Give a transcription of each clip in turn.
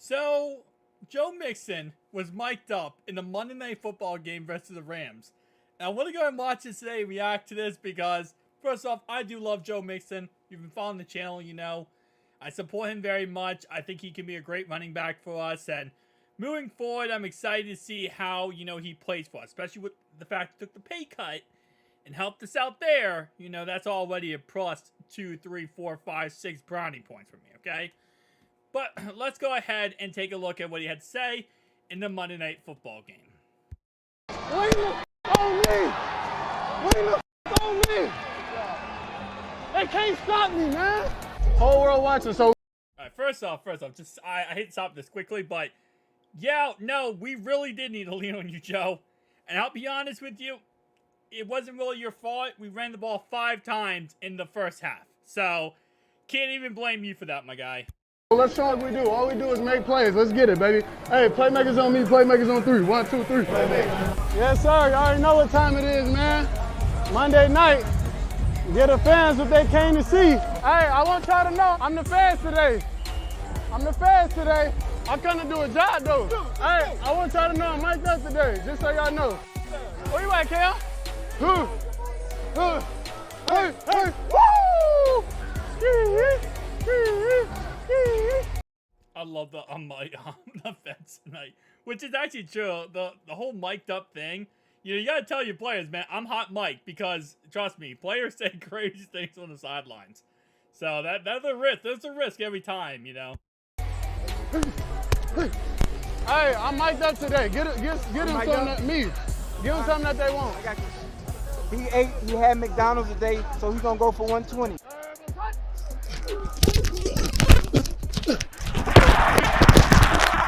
So, Joe Mixon was mic'd up in the Monday Night Football game versus the Rams. And I want to go and watch this today, react to this, because, first off, I do love Joe Mixon. You've been following the channel, you know. I support him very much. I think he can be a great running back for us. And moving forward, I'm excited to see how, he plays for us. Especially with the fact he took the pay cut and helped us out there. That's already a plus 2, 3, 4, 5, 6 brownie points for me, okay? But let's go ahead and take a look at what he had to say in the Monday Night Football game. Wait on me! Wait on me! They can't stop me, man! Whole world watching, so... Alright, first off, just I hate to stop this quickly, but yeah, no, we really did need to lean on you, Joe. And I'll be honest with you, it wasn't really your fault. We ran the ball 5 times in the first half. So, can't even blame you for that, my guy. Let's show what we do. All we do is make plays. Let's get it, baby. Hey, playmakers on me, playmakers on 3. 1, 2, 3. Yes, sir. You already know what time it is, man. Monday night. Get the fans what they came to see. Hey, I want y'all to know I'm the fans today. I come to do a job, though. Hey, I want y'all to know I'm mic'd up today, just so y'all know. Where you at, Kel? Hey, woo! I love the the fence tonight, which is actually true. The whole mic'd up thing, you gotta tell your players, man, I'm hot mic, because trust me, players say crazy things on the sidelines. So that's a risk. There's a risk every time, Hey, I'm mic'd up today. Get them something that me. Give them something that they want. I got you. He had McDonald's today, so he's gonna go for 120.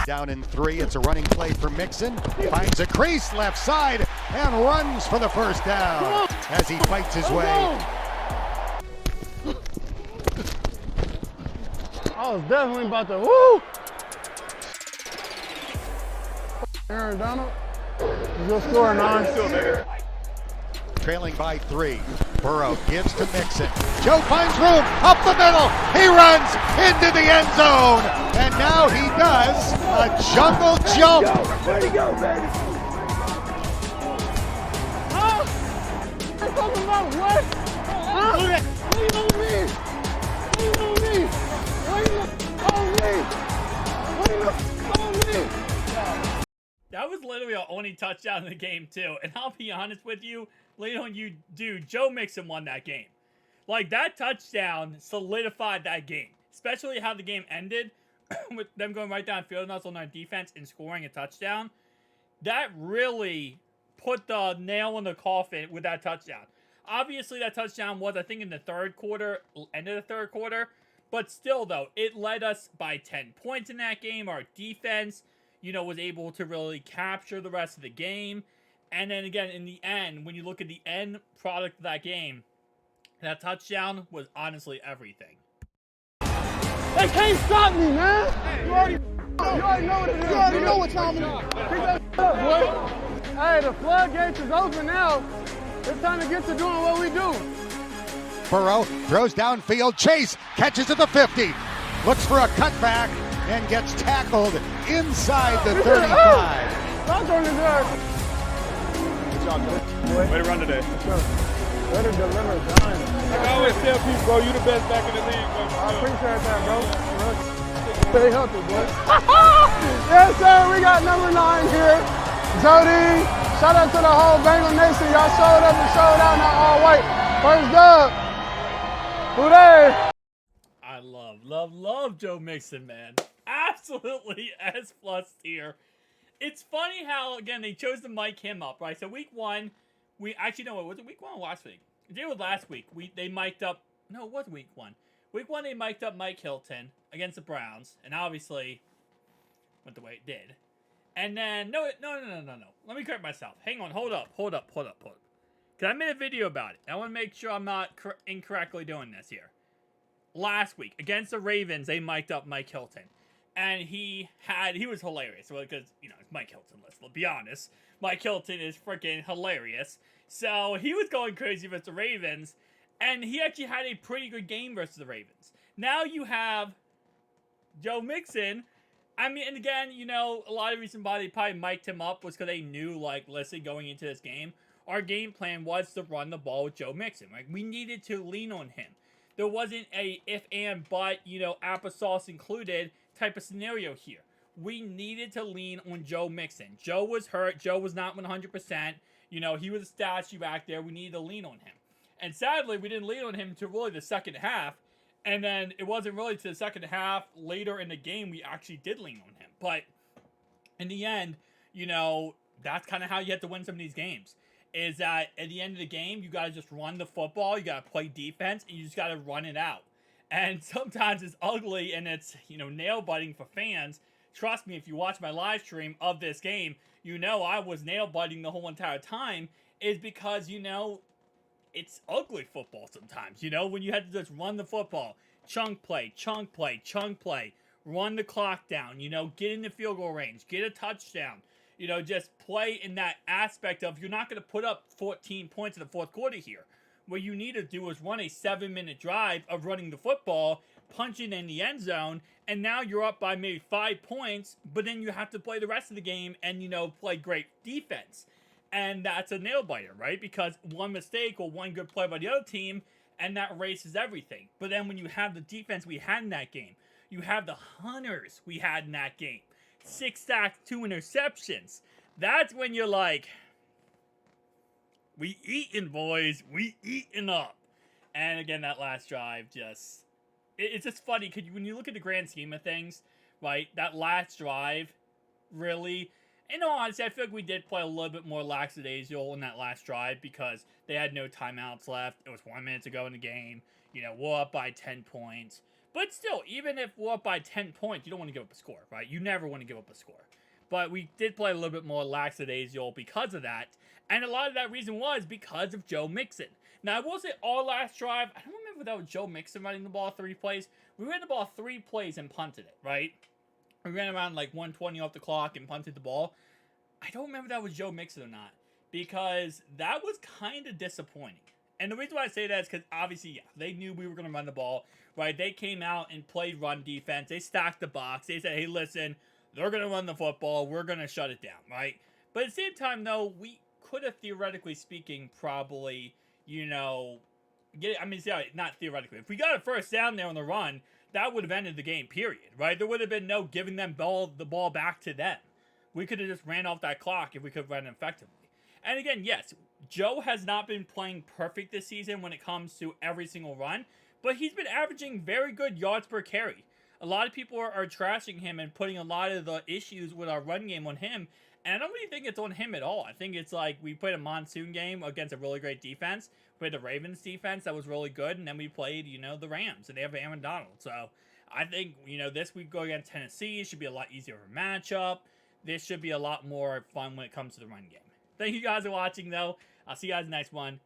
Down in 3, it's a running play for Mixon. Finds a crease left side and runs for the first down as he fights his way. I was definitely about to woo! Aaron Donald, is your score 9? Trailing by 3. Burrow gives to Mixon. Joe finds room up the middle. He runs into the end zone. And now he does a jungle jump. Way to go, baby. Huh? They're talking about what? Huh? Lean on me. Lean on me. Lean on me. That was literally our only touchdown in the game, too. And I'll be honest with you, later on you, dude, Joe Mixon won that game. Like, that touchdown solidified that game. Especially how the game ended, with them going right downfield and us on our defense and scoring a touchdown. That really put the nail in the coffin with that touchdown. Obviously, that touchdown was, I think, in the third quarter, end of the third quarter. But still, though, it led us by 10 points in that game. Our defense, was able to really capture the rest of the game. And then again, in the end, when you look at the end product of that game, that touchdown was honestly everything. They can't stop me, man. You already know what it is. You already know what time it is. Pick that up, boy. Hey, the floodgates is open now. It's time to get to doing what we do. Burrow throws downfield. Chase catches at the 50. Looks for a cutback and gets tackled inside the 35. Stop on his ass. Good job, boy. Way to run today. Way to deliver dimes. I always tell people, bro, you the best back in the league, bro. I appreciate that, bro. Stay healthy, boy. Yes, sir. We got number 9 here. Jody. Shout out to the whole Bengal Nation. Y'all showed up and showed out in that all white. First dub. Who there? I love Joe Mixon, man. Absolutely S+ tier. It's funny how, again, they chose to mic him up, right? So week 1, we actually, no, was it week 1 or last week? It was last week. They mic'd up, no, it was week 1. Week 1, they mic'd up Mike Hilton against the Browns, and obviously went the way it did. And then, no. Let me correct myself. Hang on, hold up. Because I made a video about it. I want to make sure I'm not incorrectly doing this here. Last week, against the Ravens, they mic'd up Mike Hilton. And he was hilarious. Well, because, it's Mike Hilton, let's be honest. Mike Hilton is freaking hilarious. So, he was going crazy versus the Ravens. And he actually had a pretty good game versus the Ravens. Now you have Joe Mixon I mean, and again, you know, a lot of the reason why they probably mic'd him up was because they knew, like, listen, going into this game, our game plan was to run the ball with Joe Mixon. Like, we needed to lean on him. There wasn't a if and but, you know, applesauce included type of scenario here. We needed to lean on Joe Mixon. Joe was hurt. Joe was not 100%. You know, he was a statue back there. We needed to lean on him. And sadly, we didn't lean on him until really the second half. And then it wasn't really to the second half later in the game we actually did lean on him. But in the end, you know, that's kind of how you have to win some of these games. Is that at the end of the game, you got to just run the football, you got to play defense, and you just got to run it out. And sometimes it's ugly and it's, you know, nail-biting for fans. Trust me, if you watch my live stream of this game, you know I was nail-biting the whole entire time, is because, you know, it's ugly football sometimes. You know, when you had to just run the football, chunk play, chunk play, chunk play, run the clock down, you know, get in the field goal range, get a touchdown. You know, just play in that aspect of you're not going to put up 14 points in the fourth quarter here. What you need to do is run a 7-minute drive of running the football, punching in the end zone, and now you're up by maybe 5 points, but then you have to play the rest of the game and, you know, play great defense. And that's a nail-biter, right? Because one mistake or one good play by the other team, and that erases everything. But then when you have the defense we had in that game, you have the hunters we had in that game, 6 sacks, 2 interceptions. That's when you're like, we eatin', boys. We eatin' up. And again, that last drive just... It's just funny, because when you look at the grand scheme of things, right, that last drive, really... In all honesty, I feel like we did play a little bit more lackadaisical in that last drive because they had no timeouts left. It was 1 minute to go in the game. You know, we're up by 10 points. But still, even if we're up by 10 points, you don't want to give up a score, right? You never want to give up a score. But we did play a little bit more lackadaisical because of that. And a lot of that reason was because of Joe Mixon. Now, I will say all last drive, I don't remember if that was Joe Mixon running the ball 3 plays. We ran the ball 3 plays and punted it, right? We ran around like 120 off the clock and punted the ball. I don't remember if that was Joe Mixon or not, because that was kind of disappointing. And the reason why I say that is because obviously, yeah, they knew we were going to run the ball, right? They came out and played run defense. They stacked the box. They said, hey, listen, they're going to run the football. We're going to shut it down, right? But at the same time, though, we could have, theoretically speaking, probably, you know, not theoretically. If we got a first down there on the run, that would have ended the game, period, right? There would have been no giving them the ball back to them. We could have just ran off that clock if we could have run effectively. And again, yes, Joe has not been playing perfect this season when it comes to every single run, but he's been averaging very good yards per carry. A lot of people are trashing him and putting a lot of the issues with our run game on him, and I don't really think it's on him at all. I think it's like we played a monsoon game against a really great defense. We played the Ravens defense that was really good, and then we played, you know, the Rams, and they have Aaron Donald. So I think, you know, this week go against Tennessee, it should be a lot easier of a matchup. This should be a lot more fun when it comes to the run game. Thank you guys for watching, though. I'll see you guys in the next one.